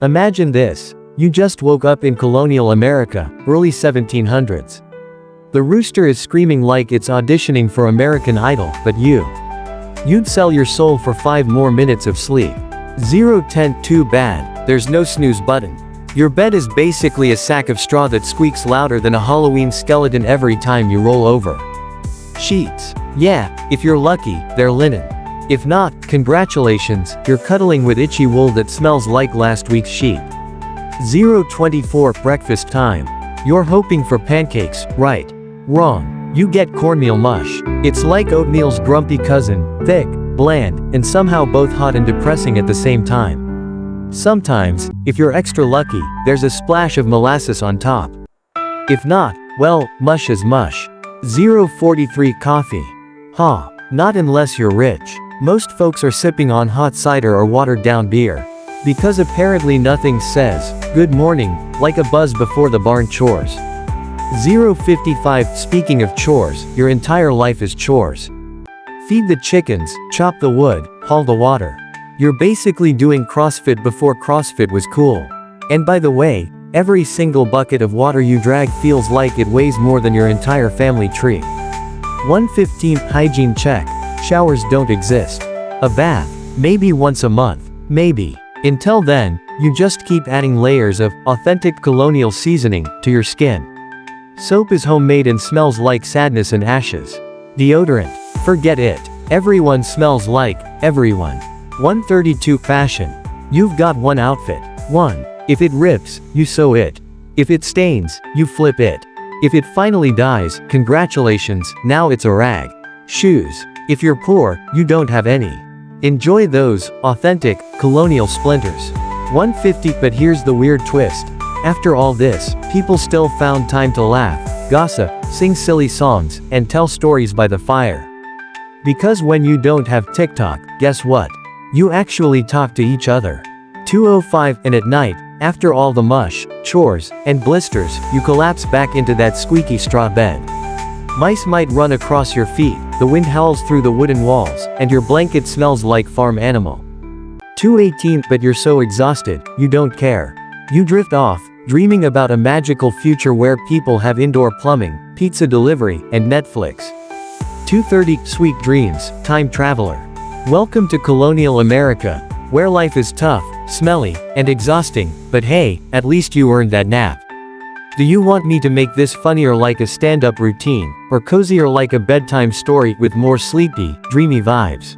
Imagine this. You just woke up in Colonial America, early 1700s. The rooster is screaming like it's auditioning for American Idol, but you'd sell your soul for 5 more minutes of sleep. 0:10 Too bad, there's no snooze button. Your bed is basically a sack of straw that squeaks louder than a Halloween skeleton every time you roll over. Sheets. Yeah, if you're lucky, they're linen. If not, congratulations, you're cuddling with itchy wool that smells like last week's sheep. 0:24 Breakfast time. You're hoping for pancakes, right? Wrong. You get cornmeal mush. It's like oatmeal's grumpy cousin, thick, bland, and somehow both hot and depressing at the same time. Sometimes, if you're extra lucky, there's a splash of molasses on top. If not, well, mush is mush. 0:43 Coffee. Not unless you're rich. Most folks are sipping on hot cider or watered down beer. Because apparently nothing says, good morning, like a buzz before the barn chores. 0:55 Speaking of chores, your entire life is chores. Feed the chickens, chop the wood, haul the water. You're basically doing CrossFit before CrossFit was cool. And by the way, every single bucket of water you drag feels like it weighs more than your entire family tree. 1:15 Hygiene check. Showers don't exist. A bath, maybe once a month, maybe. Until then, you just keep adding layers of authentic colonial seasoning to your skin. Soap is homemade and smells like sadness and ashes. Deodorant, forget it. Everyone smells like everyone. 1:32 Fashion. You've got one outfit. 1. If it rips, you sew it. If it stains, you flip it. If it finally dies, congratulations, now it's a rag. Shoes. If you're poor, you don't have any. Enjoy those authentic colonial splinters. 1:50 But here's the weird twist. After all this, people still found time to laugh, gossip, sing silly songs, and tell stories by the fire. Because when you don't have TikTok, guess what? You actually talk to each other. 2:05 And at night, after all the mush, chores, and blisters, you collapse back into that squeaky straw bed. Mice might run across your feet, the wind howls through the wooden walls, and your blanket smells like farm animal. 2:18 But you're so exhausted, you don't care. You drift off, dreaming about a magical future where people have indoor plumbing, pizza delivery, and Netflix. 2:30 Sweet dreams, time traveler. Welcome to Colonial America, where life is tough, smelly, and exhausting, but hey, at least you earned that nap. Do you want me to make this funnier like a stand-up routine, or cozier like a bedtime story with more sleepy, dreamy vibes?